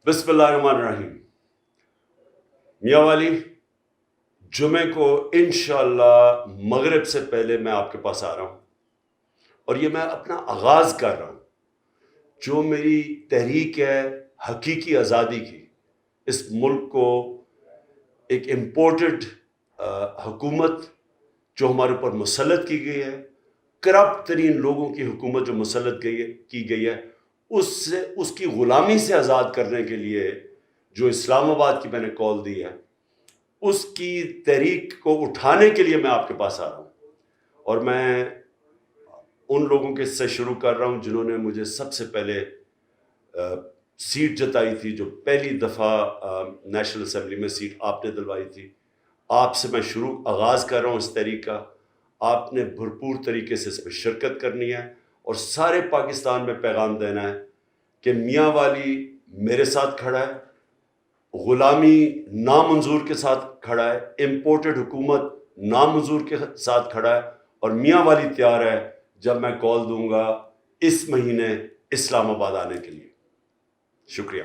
بسم اللہ الرحمن الرحیم. میاں والی جمعے کو انشاءاللہ مغرب سے پہلے میں آپ کے پاس آ رہا ہوں، اور یہ میں اپنا آغاز کر رہا ہوں. جو میری تحریک ہے حقیقی آزادی کی، اس ملک کو ایک امپورٹڈ حکومت جو ہمارے اوپر مسلط کی گئی ہے، کرپٹ ترین لوگوں کی حکومت جو مسلط کی گئی ہے، اس کی غلامی سے آزاد کرنے کے لیے جو اسلام آباد کی میں نے کال دی ہے، اس کی تحریک کو اٹھانے کے لیے میں آپ کے پاس آ رہا ہوں. اور میں ان لوگوں کے سے شروع کر رہا ہوں جنہوں نے مجھے سب سے پہلے سیٹ جتائی تھی، جو پہلی دفعہ نیشنل اسمبلی میں سیٹ آپ نے دلوائی تھی. آپ سے میں آغاز کر رہا ہوں اس تحریک کا. آپ نے بھرپور طریقے سے اس میں شرکت کرنی ہے اور سارے پاکستان میں پیغام دینا ہے کہ میاں والی میرے ساتھ کھڑا ہے، غلامی نامنظور کے ساتھ کھڑا ہے، امپورٹڈ حکومت نامنظور کے ساتھ کھڑا ہے، اور میاں والی تیار ہے جب میں کال دوں گا اس مہینے اسلام آباد آنے کے لیے. شکریہ.